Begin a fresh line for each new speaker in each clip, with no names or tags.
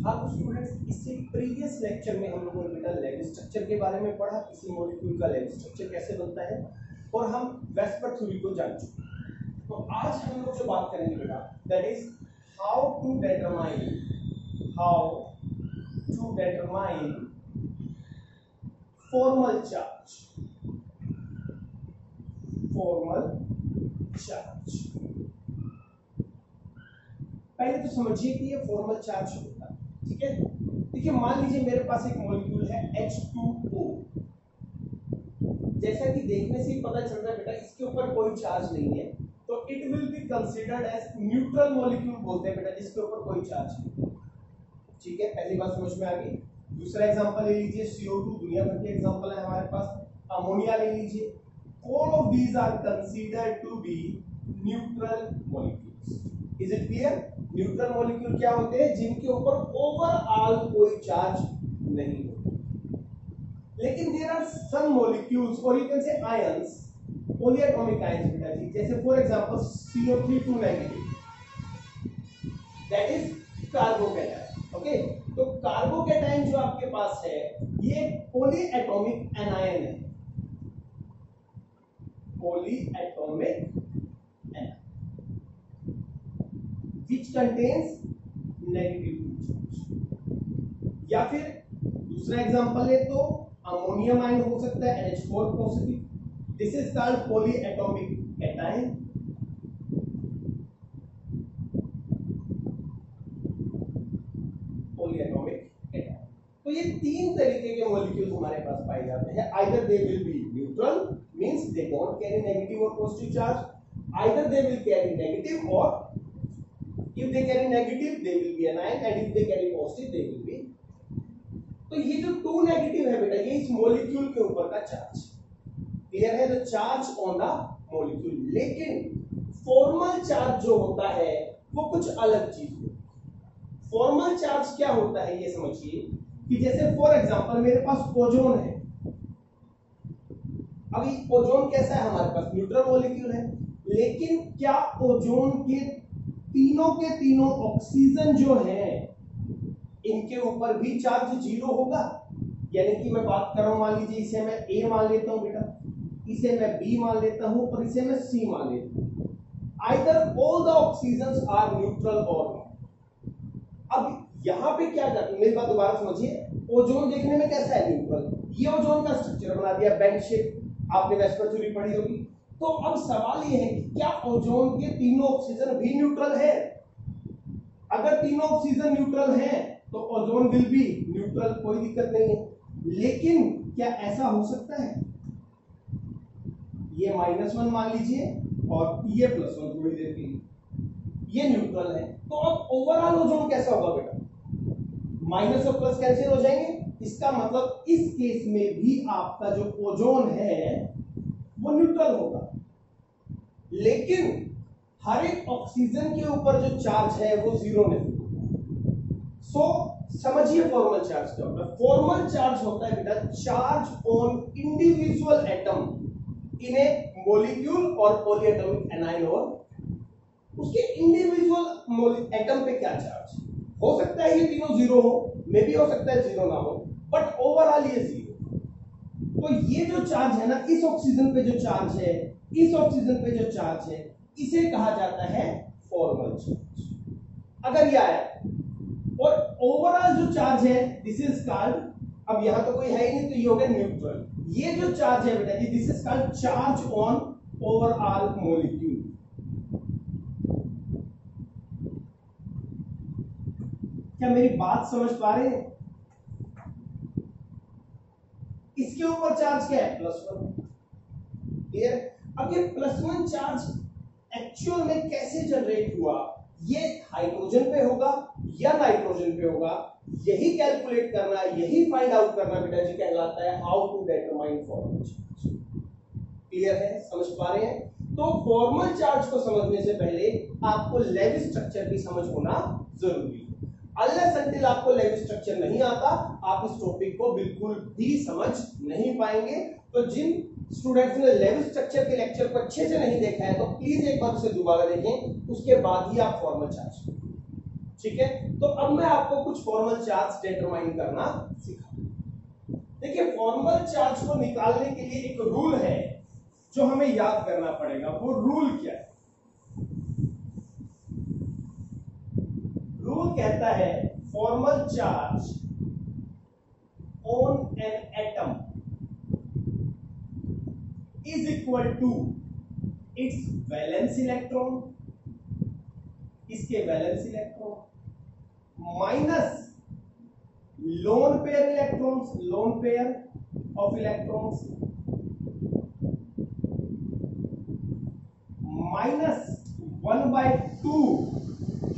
अब स्टूडेंट्स इससे previous lecture में हम लोगों ने बेटा लेविस स्ट्रक्चर के बारे में पढ़ा, किसी मॉलिक्यूल का लेविस स्ट्रक्चर कैसे बनता है, और हम वेस्पर थ्योरी को जान चुके हैं। तो आज हम लोग जो बात करेंगे बेटा that is how to determine formal charge. पहले तो समझिए कि ये फॉर्मल चार्ज होता है, ठीक है। देखिए मान लीजिए मेरे पास एक मॉलिक्यूल है H2O, जैसा कि देखने से ही पता चल रहा है बेटा इसके ऊपर कोई चार्ज नहीं है, तो it will be considered as neutral molecule बोलते हैं बेटा जिसके ऊपर कोई चार्ज नहीं, ठीक है। पहली बात समझ में आ गई। दूसरा एग्जांपल ले लीजिए CO2, दुनिया भर के एग्जांपल है हमारे पास। अमोनिया ले लीजिए, all of these are considered to be neutral molecules. Is it clear? Neutral molecule क्या होते हैं? जिनके ऊपर ओवरऑल कोई चार्ज नहीं होता। लेकिन देयर आर सम मॉलिक्यूल्स और यू कैन से आयंस, पॉलीएटॉमिक आयंस बेटा जी, जैसे for example CO3 negative, that is carbocation. Okay, तो कार्बोकैटायन जो आपके पास है ये पॉलीएटॉमिक एनायन है, polyatomic anion which contains negative charge। या फिर दूसरा एग्जांपल है तो अमोनियम आयन हो सकता है NH4 positive, this is called polyatomic cation. Polyatomic cation. तो ये तीन तरीके के मॉलिक्यूल्स हमारे पास पाए जाते हैं। Either they will be neutral means they don't carry negative और positive charge, either they will carry negative और if they carry negative they will be anion and if they carry positive they will be। तो ये जो 2 negative है बेटा ये इस molecule के ऊपर का चार्ज, क्लियर है, the charge on the molecule. लेकिन फॉर्मल चार्ज जो होता है वो कुछ अलग चीज होती है। फॉर्मल चार्ज क्या होता है ये समझिए कि जैसे फॉर एग्जांपल मेरे पास ओजोन है। अभी ओजोन कैसा है हमारे पास? न्यूट्रल मॉलिक्यूल है, लेकिन क्या ओजोन के तीनों ऑक्सीजन जो है इनके ऊपर भी चार्ज 0 होगा? यानी कि मैं बात कर रहा हूं, मान लीजिए इसे मैं A मान लेता हूं बेटा, इसे मैं B मान लेता हूं और इसे मैं C मान लेता हूं। Either all the oxygens are neutral और नॉट। अब यहां पे क्या करते, मेरी बात दोबारा समझिए, ओजोन देखने में कैसा है? न्यूट्रल। ये ओजोन का स्ट्रक्चर बना दिया बेंड शेप, आपने वेस्पर थ्योरी पढ़ी होगी। तो अब सवाल ये है कि क्या ओजोन के तीनों ऑक्सीजन भी न्यूट्रल है? अगर तीनों ऑक्सीजन न्यूट्रल हैं तो ओजोन विल बी न्यूट्रल, कोई दिक्कत नहीं है। लेकिन क्या ऐसा हो सकता है? ये -1 मान लीजिए और ये +1 थोड़ी देर के लिए, ये न्यूट्रल है, तो अब ओवरऑल ओजोन कैसा होगा बेटा? माइनस और प्लस कैंसिल हो जाएंगे। इसका मतलब इस केस में भी आपका जो ओजोन है वो न्यूट्रल होगा। लेकिन हर एक ऑक्सीजन के ऊपर जो चार्ज है वो 0 नहीं होगा। सो समझिए फॉर्मल चार्ज क्या होता है। फॉर्मल चार्ज होता है बेटा charge on individual atom in A molecule और पॉलीएटॉमिक एनायन, और उसके इंडिविजुअल एटम पे क्या चार्ज हो सकता है। ये तीनों 0 हो, मे भी हो सकता है 0 ना हो, बट ओवरऑल ये 0। तो ये जो चार्ज है ना, इस ऑक्सीजन पे जो चार्ज है, इस ऑक्सीजन पे जो चार्ज है, इसे कहा जाता है फॉर्मल चार्ज। अगर ये आया और ओवरऑल जो चार्ज है दिस इज कॉल्ड, अब यहां तो कोई है ही नहीं तो ये हो गया न्यूट्रल। ये जो चार्ज है बेटा जी this is called charge on overall molecule. क्या मेरी बात समझ पा रहे हैं? इसके ऊपर चार्ज क्या है? +1, क्लियर? अब ये +1 चार्ज एक्चुअल में कैसे जनरेट हुआ? ये हाइड्रोजन पे होगा या नाइट्रोजन पे होगा, यही कैलकुलेट करना, यही फाइंड आउट करना बेटा जी कहलाता है how to determine formal charge. Clear है? समझ पा रहे हैं? तो फॉर्मल चार्ज को समझने से पहले आपको लेविस स्ट्रक्चर की समझ होना जरूरी है। अनलेस अनटिल आपको लेविस स्ट्रक्चर नहीं आता आप इस टॉपिक को बिल्कुल भी समझ नहीं पाएंगे। तो जिन स्टूडेंट्स ने लेविस स्ट्रक्चर के लेक्चर को अच्छे से नहीं देखा है तो प्लीज एक बार उसे दोबारा देखें, उसके बाद ही आप फॉर्मल चार्ज। ठीक है, तो अब मैं आपको कुछ फॉर्मल चार्ज डिटरमाइन करना सिखा। देखिए फॉर्मल चार्ज को निकालने के लिए एक रूल है जो हमें याद करना पड़ेगा। वो रूल क्या है? रूल कहता है formal charge on an atom is equal to its valence electron, इसके valence electron minus lone pair electrons, lone pair of electrons minus 1/2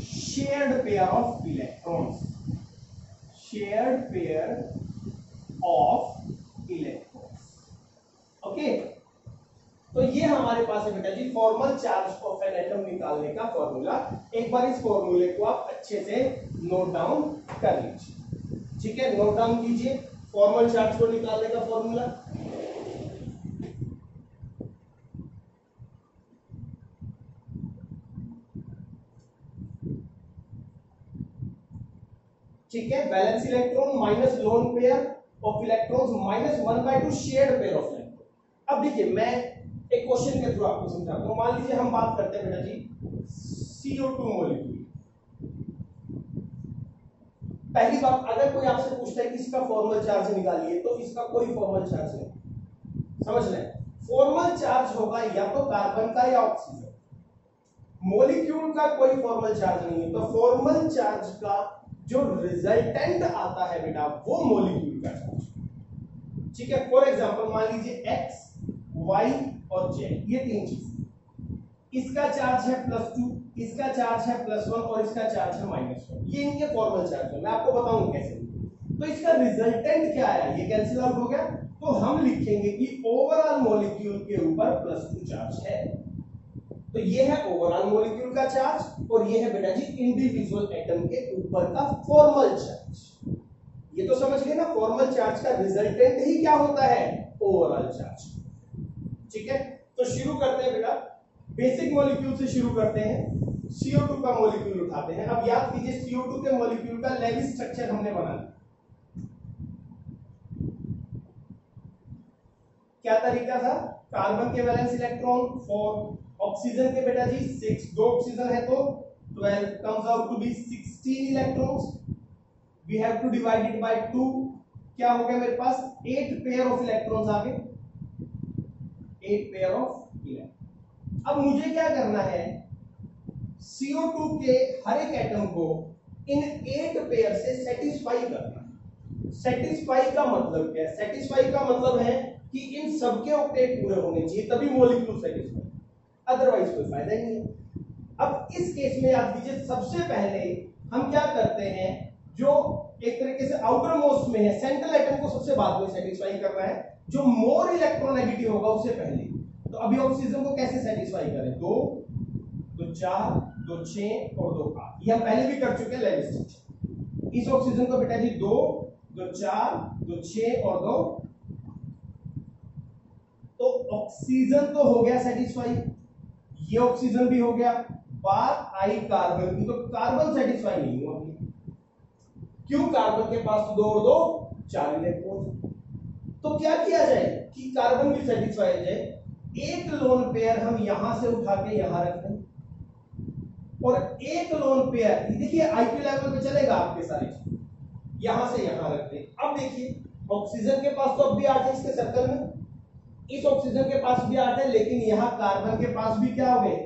shared pair of electrons, shared pair of electrons। Okay, तो ये हमारे पास है बेटा जी formal charge of an atom निकालने का फॉर्मूला। एक बार इस फॉर्मूले को आप अच्छे से नोट डाउन कर लीजिए। ठीक है, नोट डाउन कीजिए फॉर्मल चार्ज को निकालने का फॉर्मूला। ठीक है, valence electron minus lone pair of electrons minus 1/2 shared pair of electron. अब देखिए मैं एक क्वेश्चन के थ्रू आपको समझाता हूं। मान लीजिए हम बात करते हैं बेटा जी CO2 मॉलिक्यूल। पहली बात, अगर कोई आपसे पूछता है कि इसका फॉर्मल चार्ज निकालिए, तो इसका कोई फॉर्मल चार्ज नहीं। समझ लें, फॉर्मल चार्ज होगा या तो कार्बन का या ऑक्सीजन। मॉलिक्यूल का कोई फॉर्मल चार्ज नहीं है। तो फॉर्मल चार्ज का जो रिजल्टेंट आता है बेटा वो मॉलिक्यूल का चार्ज। ठीक है, फॉर एग्जांपल मान लीजिए x, y और z, ये तीन चीज। इसका चार्ज है +2, इसका चार्ज है +1 और इसका चार्ज है -1। ये इनके फॉर्मल चार्ज है। मैं आपको बताऊं कैसे। तो इसका रिजल्टेंट क्या आया, ये कैंसिल आउट हो गया। तो हम लिखेंगे कि ओवरऑल मॉलिक्यूल के ऊपर +2 चार्ज है। तो ये है ओवरऑल मॉलिक्यूल का चार्ज और ये है बेटा जी इंडिविजुअल एटम के ऊपर का फॉर्मल चार्ज। ये तो समझ गए ना, फॉर्मल चार्ज का रिजल्टेंट ही क्या होता है, ओवरऑल चार्ज। ठीक है, तो शुरू करते हैं बेटा, बेसिक मॉलिक्यूल से शुरू करते हैं। CO2 का मॉलिक्यूल उठाते हैं। अब याद कीजिए CO2 के मॉलिक्यूल का लेविस स्ट्रक्चर हमने बना लिया। क्या तरीका था, कार्बन के वैलेंस इलेक्ट्रॉन 4, ऑक्सीजन के बेटा जी 6, 2 ऑक्सीजन है तो 12 comes out to be 16 electrons। we have to divide it by 2। क्या हो गया मेरे पास 8 पेयर ऑफ इलेक्ट्रॉन्स आ गए, 8 पेयर ऑफ इलेक्ट्रॉन। अब मुझे क्या करना है, CO2 के हर एक एटम को इन 8 पेयर से सेटिस्फाई करना है। सेटिस्फाई का मतलब क्या है, सेटिस्फाई का मतलब है कि इन सबके ऑक्टेट पूरे होने चाहिए तभी मॉलिक्यूल सेटिस्फाई, अदरवाइज कोई फायदा ही नहीं है। अब इस केस में याद कीजिए सबसे पहले हम क्या करते हैं, जो एक तरीके से आउटर मोस्ट में है सेंट्रल एटम को सबसे बाद में सेटिस्फाई करना है, जो मोर इलेक्ट्रोनेगेटिव होगा उससे पहले। तो अभी ऑक्सीजन को कैसे सेटिस्फाई करें, 2, 2 4, 2 6 और 2 8। ये हम पहले भी कर चुके हैं लेविस स्ट्रक्चर। इस ऑक्सीजन को बेटा जी 2, 2 4, 2 6 और 2। तो ऑक्सीजन तो हो गया सेटिस्फाई, ये ऑक्सीजन भी हो गया। बात आई कार्बन की, तो कार्बन सेटिस्फाई नहीं हुआ। क्यों, कार्बन के पास तो 2 और 2 4 इलेक्ट्रॉन। तो क्या किया जाए कि कार्बन भी सेटिस्फाई हो जाए। एक लोन पेयर हम यहां से उठा के यहां रख दें और एक लोन पेयर देखिए आईपी लेवल पे चलेगा आपके सारे, यहां से यहां रख दें। अब देखिए ऑक्सीजन के पास तो अब भी 8 है इसके सर्कल में, इस ऑक्सीजन के पास भी 8 है, लेकिन यहां कार्बन के पास भी क्या हो गए।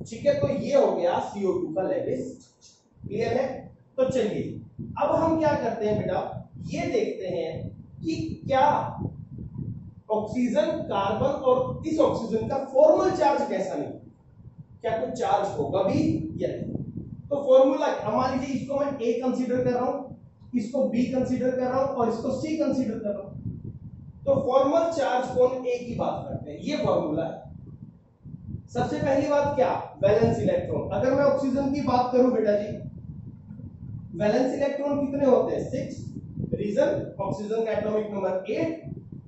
ठीक है, तो ये हो गया CO2 का लेविस। क्लियर है। तो चलिए अब हम क्या करते हैं बेटा, ये देखते हैं कि क्या ऑक्सीजन, कार्बन और इस ऑक्सीजन का फॉर्मल चार्ज कैसा नहीं, क्या कुछ चार्ज होगा भी या नहीं। तो फॉर्मूला मान लीजिए इसको मैं A कंसीडर कर रहा हूं, इसको B कंसीडर कर रहा हूं और इसको C कंसीडर कर रहा हूं। तो फॉर्मल चार्ज कौन A की बात करते हैं, ये फॉर्मूला है। सबसे पहली बात क्या, वैलेंस इलेक्ट्रॉन। अगर मैं ऑक्सीजन की बात करूं बेटा जी, वैलेंस इलेक्ट्रॉन कितने होते हैं, 6। रीजन, ऑक्सीजन का एटॉमिक नंबर 8,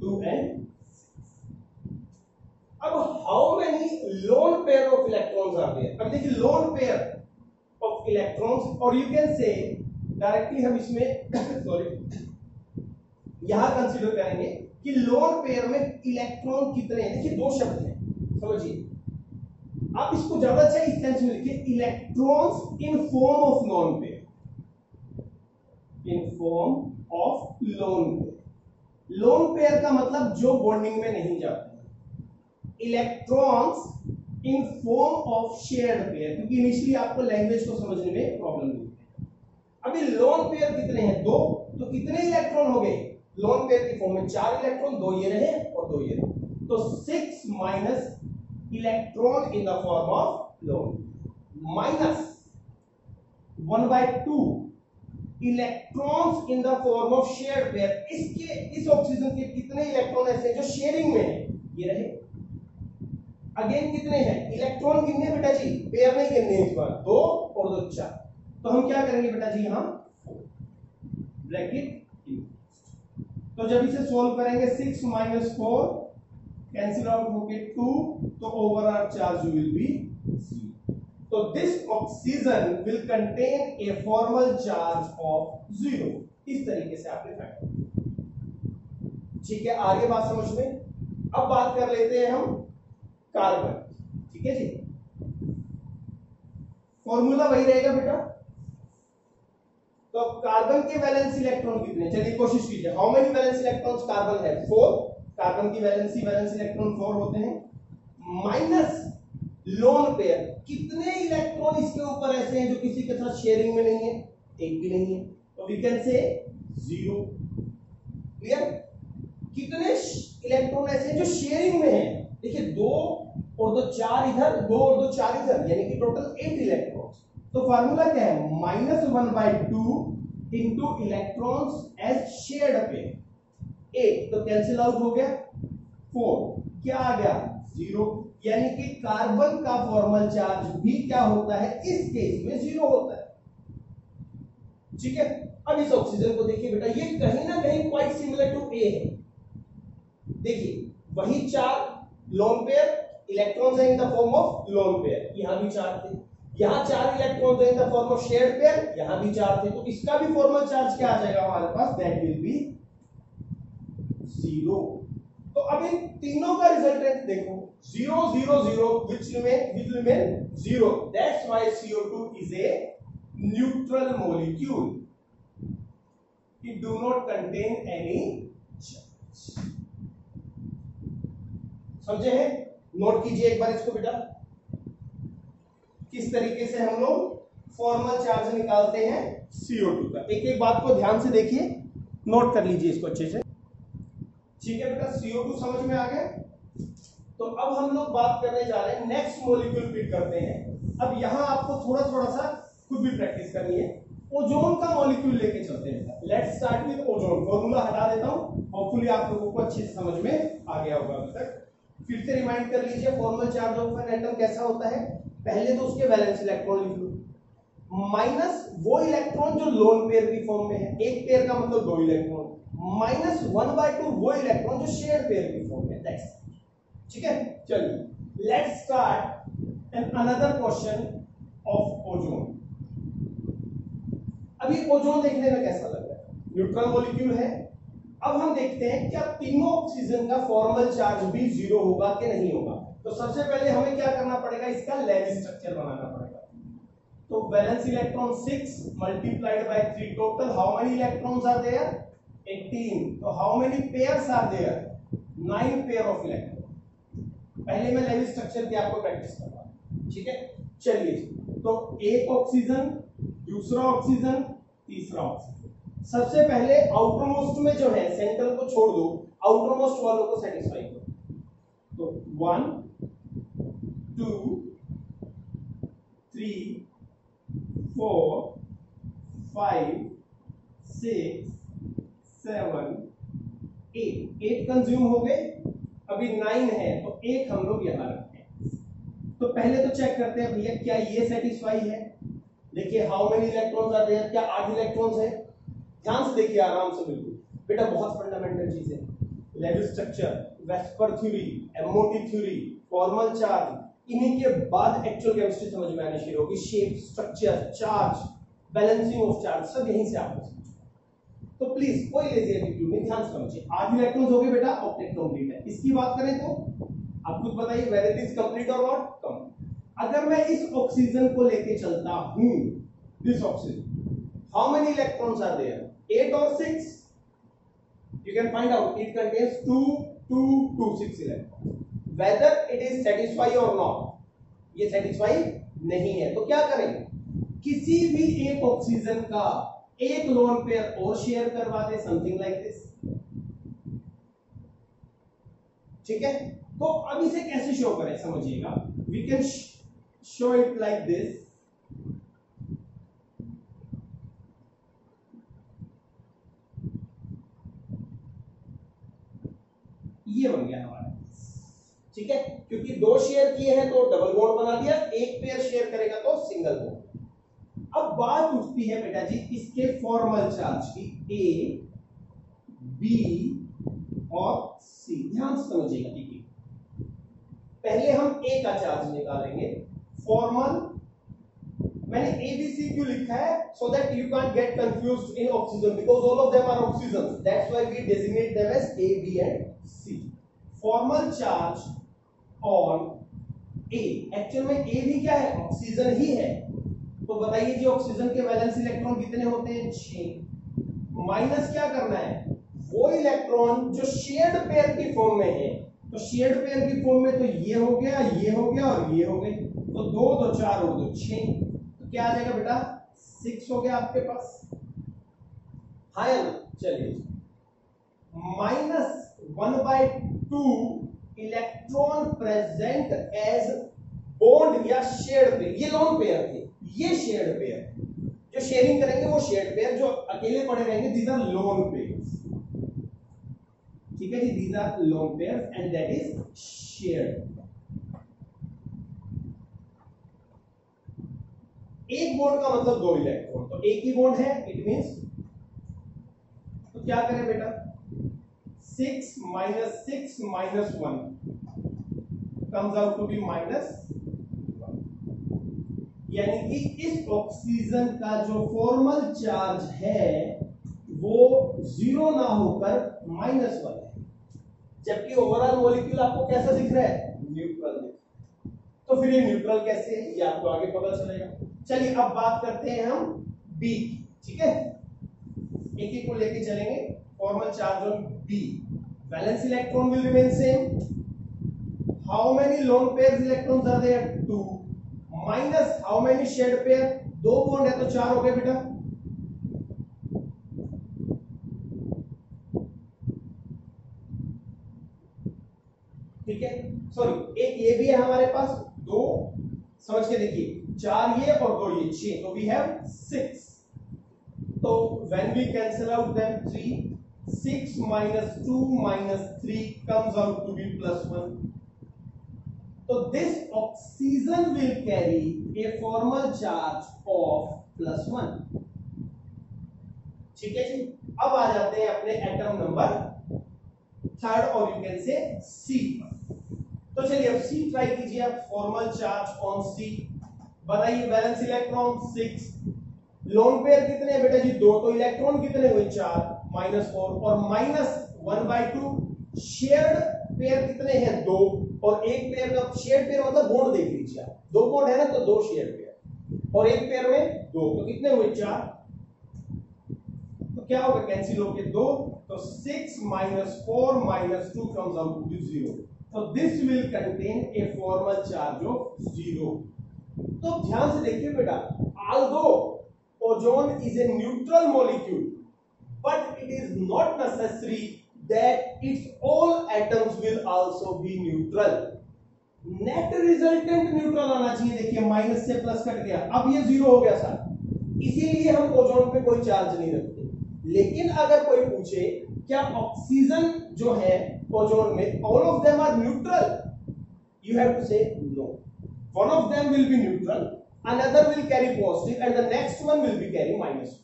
2 and 6। अब how many lone pair of electrons are there. अब देखिए lone pair of of electrons, और यू कैन से डायरेक्टली हम इसमें सॉरी यहां कंसीडर करेंगे कि लोन पेयर में इलेक्ट्रॉन कितने हैं। देखिए दो शब्द हैं, समझिए आप इसको ज्यादा अच्छा इस सेंस में लिखिए, electrons in form of lone pair, in form of lone pair. Lone pair का मतलब जो बॉन्डिंग में नहीं जाते, electrons in form of shared pair, क्योंकि इनिशियली आपको लैंग्वेज को समझने में प्रॉब्लम नहीं है। अभी लोन पेयर कितने हैं, दो, तो कितने इलेक्ट्रॉन हो गए लोन पेयर की फॉर्म में, 4 इलेक्ट्रॉन, 2 ये रहे और 2 ये रहे, तो 6 minus electron in the form of loan minus 1/2 electrons in the form of shared pair. इसके इस ऑक्सीजन के कितने इलेक्ट्रॉन ऐसे हैं जो शेयरिंग में है, ये रहे। अगेन कितने हैं इलेक्ट्रॉन, कितने बेटा जी, पेयर नहीं गिनने इस बार, 2 और 2 4, तो हम क्या करेंगे बेटा जी यहां ब्रैकेट, तो जब इसे सोल्व करेंगे 6 माइनस 4 कैंसिल आउट होके 2, तो ओवरऑल चार्ज विल बी 0। तो this oxygen will contain a formal charge of 0। इस तरीके से आपने फाइंड, ठीक है, आगे बात समझ में। अब बात कर लेते हैं हम कार्बन, ठीक है जी, फॉर्मूला वही रहेगा बेटा। तो कार्बन के वैलेंस इलेक्ट्रॉन कितने, चलिए कोशिश कीजिए, how many valence electrons carbon है, 4, कार्बन की वैलेंस इलेक्ट्रॉन 4 होते हैं, माइनस लोन पेयर, कितने इलेक्ट्रॉन इसके ऊपर ऐसे हैं जो किसी के साथ शेयरिंग में नहीं है, एक भी नहीं है, तो वी कैन से 0। क्लियर, कितने इलेक्ट्रॉन ऐसे हैं जो शेयरिंग में है, देखिए 2 और 2 4 इधर, 2 और 2 4 इधर, यानी कि टोटल 8 इलेक्ट्रॉन्स। तो फार्मूला क्या है, -1/2 into electrons as shared pair, 8 तो कैंसिल आउट हो गया, 4 क्या आ गया 0, यानी कि कार्बन का फॉर्मल चार्ज भी क्या होता है, इस केस में 0 होता है। ठीक है, अब इस ऑक्सीजन को देखिए बेटा, ये कहीं ना कहीं क्वाइट सिमिलर टू ए है। देखिए वही 4 लोन पेयर इलेक्ट्रॉन्स है in the form of lone pair, यहां भी 4 थे, यहां 4 इलेक्ट्रॉन्स है in the form of shared pair, यहां भी 4 थे, तो इसका भी फॉर्मल चार्ज क्या आ जाएगा हमारे पास, दैट विल बी 0। तो अब इन तीनों का रिजल्टेंट देखो, 0 0 0 which remain 0, that's why CO2 is a neutral molecule, it do not contain any charge। समझे हैं, नोट कीजिए एक बार इसको बेटा, किस तरीके से हम लोग फॉर्मल चार्ज निकालते हैं CO2 का। एक एक बात को ध्यान से देखिए, नोट कर लीजिए इसको अच्छे से, ठीक है बेटा। CO2 समझ में आ गया, तो अब हम लोग बात करने जा रहे हैं नेक्स्ट मॉलिक्यूल पिक करते हैं। अब यहां आपको थोड़ा थोड़ा सा खुद भी प्रैक्टिस करनी है, ओजोन का मॉलिक्यूल लेके चलते हैं। Let's start with ozone, formula हटा देता हूं, होपफुली आप लोगों को अच्छे से समझ में आ गया होगा अभी तक। फिर से रिमाइंड कर लीजिए, formal charge of an atom कैसा होता है, पहले तो उसके वैलेंस इलेक्ट्रॉन लिख लो, माइनस वो इलेक्ट्रॉन जो लोन पेयर की फॉर्म में है, एक पेयर का मतलब 2 इलेक्ट्रॉन, माइनस 1/2 वो इलेक्ट्रॉन जो शेयर पेयर की फॉर्म में, दैट्स, ठीक है। चलिए let's start an another question of ozone. अभी ओजोन देखने में कैसा लग रहा है, न्यूट्रल मॉलिक्यूल है। अब हम देखते हैं क्या तीनों ऑक्सीजन का फॉर्मल चार्ज भी 0 होगा कि नहीं होगा। तो सबसे पहले हमें क्या करना पड़ेगा, इसका लेविस स्ट्रक्चर बनाना पड़ेगा। तो valence electron 6 multiplied by 3, total how many electrons are there, 18। तो how many pairs are there, 9 pair of electron. पहले मैं लेविस स्ट्रक्चर की आपको प्रैक्टिस करवा, ठीक है। चलिए, तो एक ऑक्सीजन, दूसरा ऑक्सीजन, तीसरा ऑक्सीजन। सबसे पहले आउटर मोस्ट में जो है, सेंट्रल को छोड़ दो, आउटर मोस्ट वालों को सेटिस्फाई करो। तो 1 2 3 4 5 6 7 8 कंज्यूम हो गए, अभी 9 है, तो 1 हम लोग यहां रखते हैं। तो पहले तो चेक करते हैं भैया क्या ये सेटिस्फाई है। देखिए how many electrons are there, क्या 8 इलेक्ट्रॉन्स है। ध्यान से देखिए, आराम से, बिल्कुल बेटा, बहुत फंडामेंटल चीज है। Lewis structure, VSEPR theory, MOT theory, formal charge, इन्हीं के बाद एक्चुअल केमिस्ट्री समझ में आनी शुरू होगी, shape, structure, charge, balancing of charge, सब यहीं से आपको समझ। तो प्लीज कोई लेजी एटीट्यूड नहीं, ध्यान से समझिए। 8 इलेक्ट्रॉन्स हो गए बेटा, ऑक्टेट कंप्लीट है। इसकी बात करें तो आप खुद बताइए वेदर इट इज कंप्लीट और नॉट। कम। अगर मैं इस ऑक्सीजन को लेके चलता हूं, this oxygen, how many electrons are there? 8 और 6? you can find out it contains 2 2 2 6 electrons whether it is satisfy or not, ये satisfy नहीं है तो क्या करें, किसी भी एक ऑक्सीजन का एक लोन पेयर और शेयर करवा दे, समथिंग लाइक दिस। ठीक है, तो अब इसे कैसे शो करें समझिएगा। We can show it like this. ये बन गया हमारा, ठीक है, क्योंकि 2 शेयर किए हैं तो डबल बॉन्ड बना दिया, एक पेयर शेयर करेगा तो सिंगल बॉन्ड। अब बात उठती है बेटा जी इसके फॉर्मल चार्ज की, ए, बी और सी। ध्यान से समझिएगा। पहले हम ए का चार्ज निकालेंगे, फॉर्मल। मैंने ए बी सी क्यों लिखा है? So that you can't get confused in oxygen, because all of them are oxygen, that's why we designate them as A, B and C. Formal charge on A, actual में A भी क्या है? Oxygen ही है। तो बताइए जी oxygen के valence electron कितने होते हैं? 6। माइनस क्या करना है? वो इलेक्ट्रॉन जो शेयर्ड पेयर की फॉर्म में है, तो शेयर्ड पेयर की फॉर्म में तो ये हो गया, ये हो गया और ये हो गई, तो 2 2 4 और 2 6, तो क्या आ जाएगा बेटा? 6 हो गया आपके पास। हाँ या ना? चलिए, -1/2 इलेक्ट्रॉन प्रेजेंट एज बॉन्ड या शेयर्ड पेयर। ये लोन पेयर थे, ये शेयर्ड पेयर, जो शेयरिंग करेंगे वो शेयर्ड पेयर, जो अकेले पड़े रहेंगे दीज आर लोन पेयर्स। ठीक है जी, these are lone pairs and that is shared. एक बॉन्ड का मतलब 2 इलेक्ट्रॉन, तो एक ही बॉन्ड है, इट मींस, तो क्या करें बेटा? 6 - 6 - 1 comes out to be -1, यानी कि इस ऑक्सीजन का जो फॉर्मल चार्ज है वो 0 ना होकर -1 है, जबकि ओवरऑल मॉलिक्यूल आपको कैसा दिख रहा है? न्यूट्रल। तो फिर ये न्यूट्रल कैसे है ये आपको आगे पता चलेगा। चलिए अब बात करते हैं हम बी, ठीक है, एक एक को लेके चलेंगे। Formal charge on B, valence electron will remain same. How many lone pairs electrons are there? 2 minus how many shared pair? 2 bond है तो 4 हो गए बेटा। ठीक है, सॉरी एक ये भी है हमारे पास, 2, समझ के देखिए, 4 ये और 2 ये, 6, तो वी हैव 6। तो when we cancel out them 3, 6 - 2 - 3 comes out to be +1. So this oxygen will carry a formal charge of +1. ठीक है जी, अब आ जाते हैं अपने एटम नंबर 3rd और यू कैन से सी। तो चलिए अब सी ट्राई कीजिए आप। फॉर्मल चार्ज ऑन सी, बताइए वैलेंस इलेक्ट्रॉन 6, लोन पेयर कितने हैं बेटा जी? 2, तो इलेक्ट्रॉन कितने हुए? 4, -4 और -1/2 शेयर्ड पेयर कितने हैं? 2, और एक पेयर का शेयर्ड पेयर मतलब बॉन्ड देख लीजिए आप, 2 बॉन्ड है ना, तो 2 शेयर्ड पेयर, और एक पेयर में 2, तो कितने हुए? 4। तो क्या होगा? कैंसिल हो गए 2, तो 6 - 4 - 2 comes out to be 0. So this will contain a formal charge of 0. तो ध्यान से देखिए बेटा, although ozone is a neutral molecule, but it is not necessary that its all atoms will also be neutral. Net resultant neutral आना चाहिए। देखिए minus से plus cut गया, अब ये 0 हो गया सर, इसीलिए हम ओजोन पे कोई चार्ज नहीं रखते। लेकिन अगर कोई पूछे क्या ऑक्सीजन जो है ओजोन में all of them are neutral, you have to say no. One of them will be neutral, another will carry positive, and the next one will be carry minus.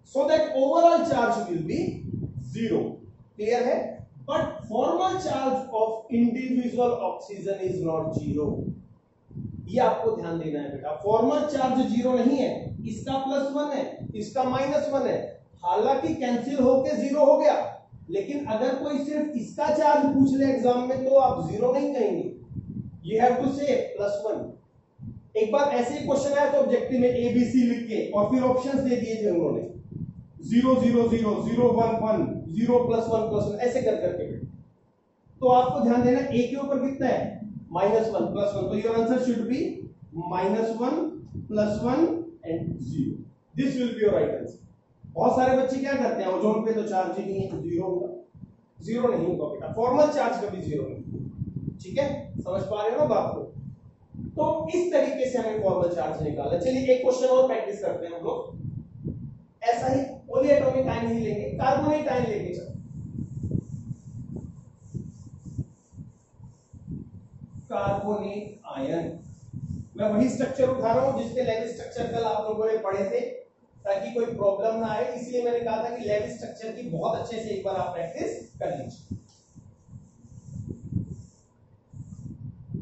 So that overall charge will be 0. Clear है? but formal charge of individual oxygen is not zero. ये आपको ध्यान देना है बेटा, formal charge zero नहीं है, इसका +1 है, इसका -1 है, हालांकि कैंसिल होके जीरो हो गया, लेकिन अगर कोई सिर्फ इसका चार्ज पूछ ले एग्जाम में तो आप जीरो नहीं कहेंगे, यू हैव टू से +1। एक बार ऐसे ही क्वेश्चन आया तो ऑब्जेक्टिव में ABC लिख के और फिर ऑप्शंस दे दिए थे उन्होंने 0 0 0 0 1 1 0 +1 +1 ऐसे कर करके, तो आपको ध्यान देना A के ऊपर कितना है -1 +1, तो your answer should be -1 +1 and 0। This will be your right answer. बहुत सारे बच्चे क्या करते हैं, ओजोन पे तो चार्ज ही नहीं है तो जीरो होगा, जीरो नहीं होगा बेटा, फॉर्मल चार्ज कभी जीरो नहीं। ठीक है, समझ पा रहे हो ना बात को? तो इस तरीके से हमें फॉर्मल चार्ज निकाला। चलिए एक क्वेश्चन और प्रैक्टिस करते हैं हम लोग, ऐसा ही पॉलीएटॉमिक आयन नहीं लेंगे, कार्बोनेट आयन लेंगे। चलो कार्बोनेट आयन, मैं वही स्ट्रक्चर उठा रहा हूं जिसके लेविस स्ट्रक्चर कल आप लोगों ने पढ़े थे, ताकि कोई प्रॉब्लम ना आए, इसलिए मैंने कहा था कि लेविस स्ट्रक्चर की बहुत अच्छे से एक बार आप प्रैक्टिस कर लीजिए।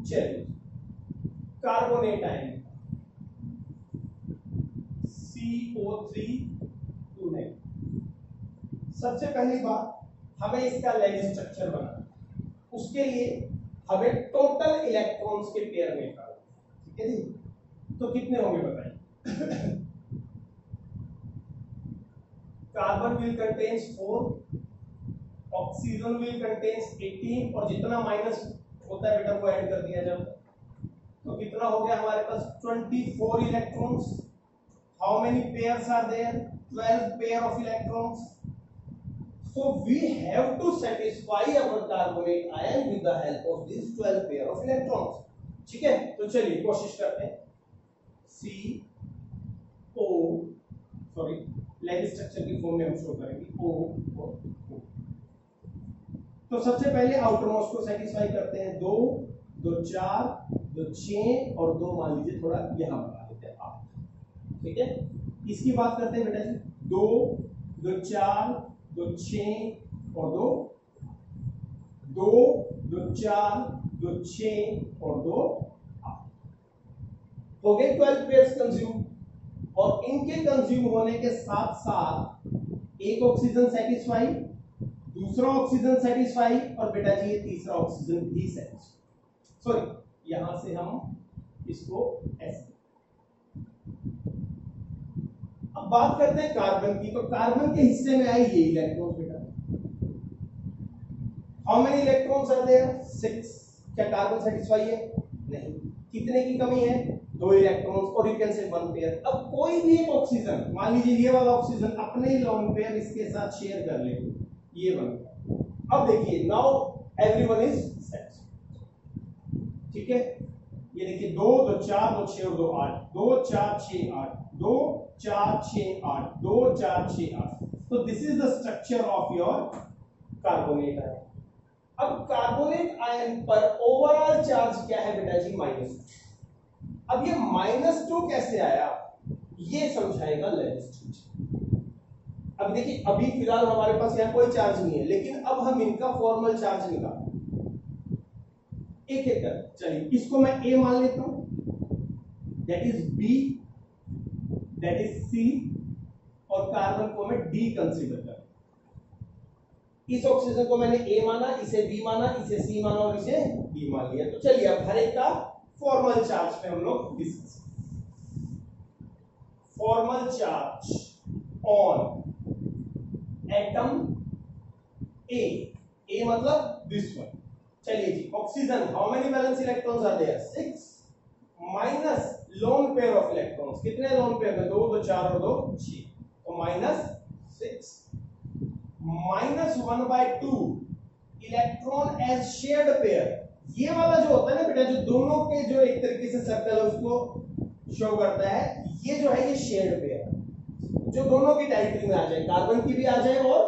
चलिए कार्बोनेट आयन CO3 2। सबसे पहली बात हमें इसका लेविस स्ट्रक्चर बनाना, उसके लिए हमें टोटल इलेक्ट्रॉन्स के पेयर निकालना। ठीक है जी, तो कितने होंगे बताइए? Carbon will contains 4, oxygen will contains 18, और जितना माइनस होता है बेटा वो ऐड कर दिया जाए, तो कितना हो गया हमारे पास 24 electrons. How many pairs are there? 12 pair of electrons. So we have to satisfy our carbonate ion with the help of these 12 pair of electrons. ठीक है, तो चलिए कोशिश करते हैं। CO, सॉरी लेविस स्ट्रक्चर की फॉर्म में हम शो करेंगे O और O। तो सबसे पहले आउटर मोस्ट को सेटिस्फाई करते हैं, 2 2 4 2 6 और 2 मान लीजिए थोड़ा यहां बना लेते हैं 8। ठीक है, इसकी बात करते हैं बेटा जी, 2 2 4 2 6 और 2 2 2 4 2 6 और 2 8 हो गए 12 पेयर्स कंज्यूम। और इनके कंज्यूम होने के साथ साथ एक ऑक्सीजन सेटिस्फाई, दूसरा ऑक्सीजन सेटिस्फाई, और बेटा जी ये तीसरा ऑक्सीजन भी सेटिस्फाई। सॉरी यहां से हम इसको ऐसे। अब बात करते हैं कार्बन की, तो कार्बन के हिस्से में आई ये इलेक्ट्रॉन बेटा। How many electrons are there? 6। क्या कार्बन सेटिस्फाई है? नहीं। कितने की कमी है? 2 इलेक्ट्रॉन्स, और यू कैन से 1 पेयर। अब कोई भी एक ऑक्सीजन, मान लीजिए ये वाला ऑक्सीजन अपने ही लोन पेयर इसके साथ शेयर कर ले, ये बन। अब देखिए नाउ एवरीवन इज सेट। ठीक है, ये देखिए 2 2 4 2 6 और 2 8, 2 4 6 8 2 4 6 8 2 4 6 8। तो this is the structure of your carbonate ion. अब कार्बोनेट आयन पर ओवरऑल चार्ज क्या है बेटा जी? -2। अब ये -2 कैसे आया ये समझाएगा लेविस स्ट्रक्चर। अब देखिए अभी फिलहाल हमारे पास यहाँ कोई चार्ज नहीं है, लेकिन अब हम इनका फॉर्मल चार्ज निकालें एक एक कर। चलिए इसको मैं A मान लेता हूं, that is B, that is C, और कार्बन को मैं D कंसीडर कर। इस ऑक्सीजन को मैंने A माना, इसे B माना, इसे C माना और इसे D मान लिया। तो चलिए अब हर एक का फॉर्मल चार्ज पे हम लोग discuss. Formal charge on atom A मतलब दिस वन। चलिए जी, oxygen how many valence electrons are there? 6 minus lone pair of electrons. कितने लोन पेयर में? 2 2 4 और 2 6, तो -6 -1/2 इलेक्ट्रॉन एज शेयर्ड पेयर। ये वाला जो होता है ना बेटा, जो दोनों के जो एक तरीके से सर्कल है उसको शो करता है, ये जो है ये शेयर्ड पेयर, जो दोनों की टेरिटरी में आ जाए, कार्बन की भी आ जाए और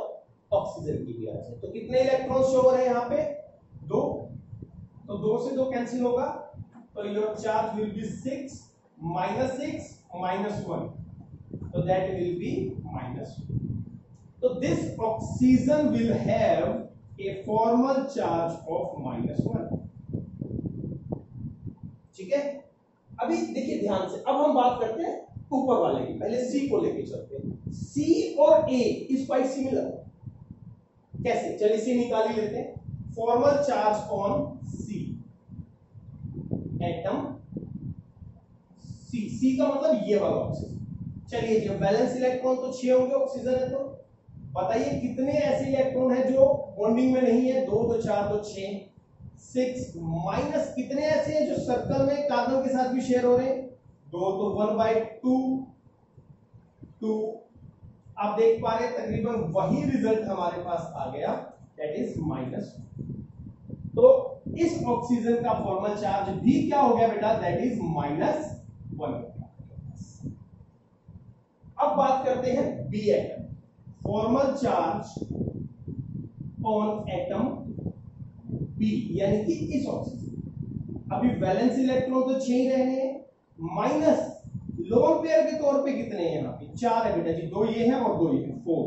ऑक्सीजन की भी आ जाए। तो कितने इलेक्ट्रॉन शो हो रहे हैं यहाँ पे? 2, तो 2 से 2 कैंसिल होगा, तो योर चार्ज विल बी 6 -6 -1, तो दैट विल बी -1। तो this oxygen will have a formal charge of -1। ठीक है, अभी देखिए ध्यान से, अब हम बात करते हैं ऊपर वाले की। पहले सी को लेके चलते हैं। सी और ए इज क्वाइट सिमिलर। कैसे? चलिए सी निकाल ही लेते हैं। Formal charge on C, atom C का मतलब ये वाला ऑक्सीजन। चलिए जी, वैलेंस इलेक्ट्रॉन तो 6 होंगे, ऑक्सीजन है तो बताइए कितने ऐसे इलेक्ट्रॉन हैं जो बॉन्डिंग में नहीं है? 2 तो 4 तो 6 6 माइनस कितने ऐसे हैं जो सर्कल में कार्बन के साथ भी शेयर हो रहे हैं? 2 तो 1/2 2। आप देख पा रहे हैं तकरीबन वही रिजल्ट हमारे पास आ गया, दैट इज -1। तो इस ऑक्सीजन का फॉर्मल चार्ज भी क्या हो गया बेटा? That is -1। अब बात करते हैं B atom. Formal charge on atom B, यानी कि इस ऑक्सीजन। अभी वैलेंस इलेक्ट्रॉन तो 6 ही रहने हैं, माइनस लोन पेयर के तौर पे कितने हैं? यहाँ पे 4 है बेटा जी, 2 ये हैं और 2 ये हैं, 4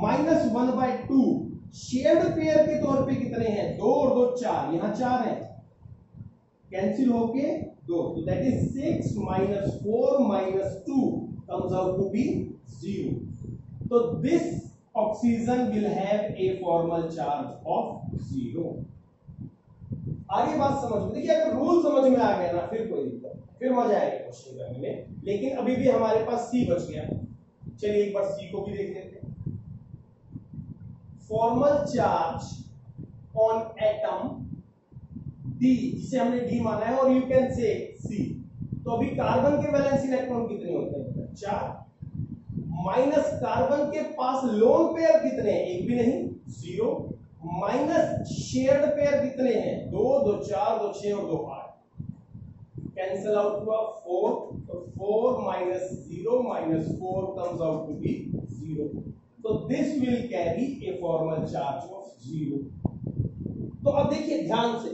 -1/2। शेयर्ड पेयर के तौर पे कितने हैं? 2 और 2 4, यहाँ 4 है, कैंसिल होके 2, तो that is 6 - 4 - 2 comes out to be 0. So this oxygen will have a formal charge of 0. आगे बात समझ में, देखिए अगर रूल समझ में आ गया ना फिर कोई दिक्कत, फिर मजा आएगा क्वेश्चन करने में। लेकिन अभी भी हमारे पास सी बच गया। चलिए एक बार सी को भी देख लेते हैं। Formal charge on atom D, जिसे हमने डी माना है, और यू कैन से सी। तो अभी कार्बन के वैलेंस इलेक्ट्रॉन कितने होते हैं? 4 माइनस कार्बन के पास लोन पेयर कितने हैं? एक भी नहीं, 0 माइनस शेयर्ड पेयर कितने हैं? 2 2 4 2 6 और 2 8, कैंसिल आउट हुआ 4, तो 4 - 0 - 4 comes out to be 0. So this will carry a formal charge of 0. तो अब देखिए ध्यान से,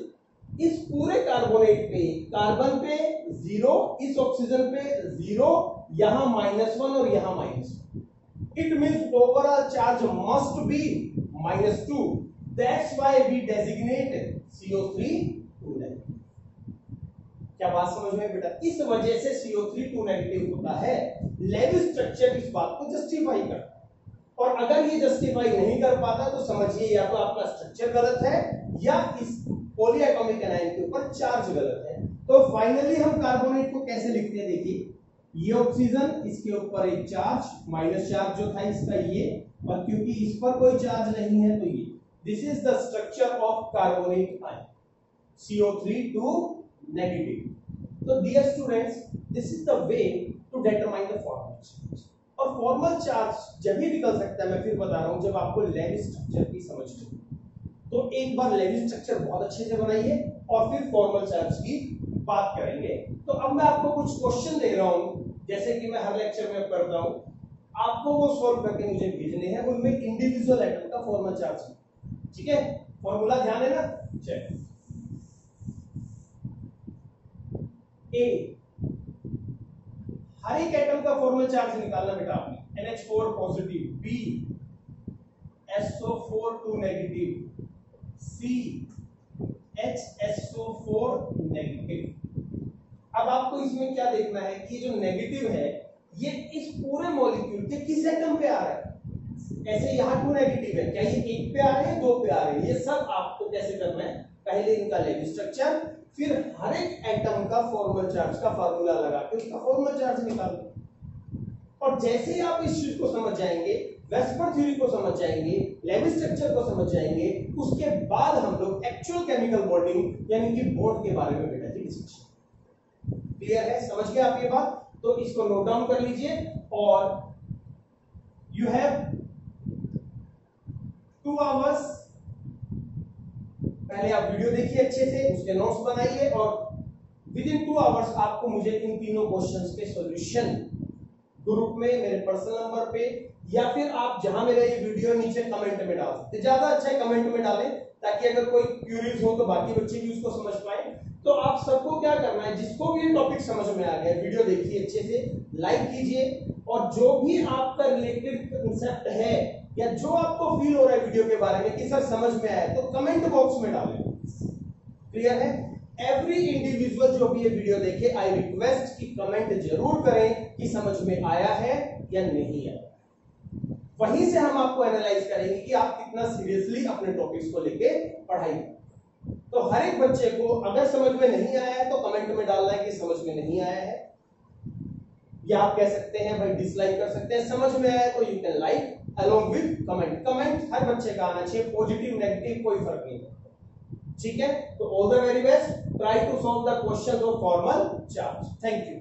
इस पूरे कार्बोनेट पे कार्बन पे 0, इस ऑक्सीजन पे 0, यहां -1 और यहां -1। It means overall charge must be -2। That's why we designate CO3 2 negative. क्या बात समझ में बेटा? इस वजह से CO3 2 नेगेटिव होता है। लेविस स्ट्रक्चर इस बात को जस्टिफाई करता है, और अगर ये जस्टिफाई नहीं कर पाता तो समझिए या तो आपका स्ट्रक्चर गलत है या इस पॉलीएटॉमिक एनायन के ऊपर चार्ज गलत है। तो फाइनली हम कार्बोनेट को कैसे लिखते हैं? देखिए ये ऑक्सीजन, इसके ऊपर एक चार्ज, माइनस चार्ज जो था इसका ये, और क्योंकि इस पर कोई चार्ज नहीं है तो ये। This is the structure of carbonate ion, CO3 2 negative. तो dear students, this is the way to determine the formal charge. और फॉर्मल चार्ज जब भी निकल सकता है, मैं फिर बता रहा हूं, जब आपको लेविस स्ट्रक्चर की समझ में। तो एक बार लेविस स्ट्रक्चर बहुत अच्छे से बनाइए और फिर फॉर्मल चार्ज की बात करेंगे। तो अब मैं आपको कुछ क्वेश्चन दे रहा हूं, जैसे कि मैं हर लेक्चर में करता हूं, आपको वो सॉल्व करके मुझे भेजने हैं। उनमें इंडिविजुअल एटम का फॉर्मल चार्ज, ठीक है? फॉर्मूला ध्यान है ना? चलिए, ए, हर एक एटम का फॉर्मल चार्ज निकालना बेटा आपने। NH4 positive, B SO4 2 negative, C HSO4 negative. अब आपको इसमें क्या देखना है कि जो नेगेटिव है ये इस पूरे मॉलिक्यूल के किस एटम पे आ रहा है। ऐसे यहाँ 2 नेगेटिव है, क्या ये 1 पे आ रहे हैं, 2 पे आ रहे हैं? ये सब आपको कैसे करना है? पहले इनका लेविस स्ट्रक्चर, फिर हर एक एटम का फॉर्मल चार्ज का फार्मूला लगा के उसका फॉर्मल चार्ज निकालो। और जैसे ही आप इस चीज को समझ जाएंगे, वेस्पर थ्योरी को समझ जाएंगे, लेविस स्ट्रक्चर को समझ जाएंगे, उसके बाद हम लोग एक्चुअल केमिकल बॉन्डिंग यानी कि बॉन्ड के बारे में बेटा डिस्कशन। क्लियर है? समझ गए आप ये बात? तो इसको नोट डाउन कर लीजिए। और यू हैव 2 आवर्स, पहले आप वीडियो देखिए अच्छे से, उसके नोट्स बनाइए, और विद इन 2 आवर्स आपको मुझे इन तीनों क्वेश्चंस के सॉल्यूशन ग्रुप में, मेरे पर्सनल नंबर पे, या फिर आप जहां मेरा ये वीडियो नीचे कमेंट में डाल सकते। ज्यादा अच्छा है कमेंट में डालें, ताकि अगर कोई क्यूरीज हो तो बाकी बच्चे भी उसको समझ पाए। तो आप सबको क्या करना है, जिसको भी ये टॉपिक समझ में आ गया, वीडियो देखिए अच्छे से, लाइक कीजिए, और जो भी आपका रिलेटेड कंसेप्ट है या जो आपको फील हो रहा है वीडियो के बारे में कि सर समझ में आया, तो कमेंट बॉक्स में डालें। क्लियर है? एवरी इंडिविजुअल जो भी ये वीडियो देखे, आई रिक्वेस्ट कि कमेंट जरूर करें कि समझ में आया है या नहीं आया। वहीं से हम आपको एनालाइज करेंगे कि आप कितना सीरियसली अपने टॉपिक्स को लेके पढ़ाई। तो हर एक बच्चे को अगर समझ में नहीं आया है तो कमेंट में डालना है कि समझ में नहीं आया है, या आप कह सकते हैं भाई डिसलाइक कर सकते हैं। समझ में आया तो you can like along with comment. Comment हर बच्चे का आना चाहिए, पॉजिटिव नेगेटिव कोई फर्क नहीं है। ठीक है, तो all the very best, try to solve the question of formal charge. Thank you.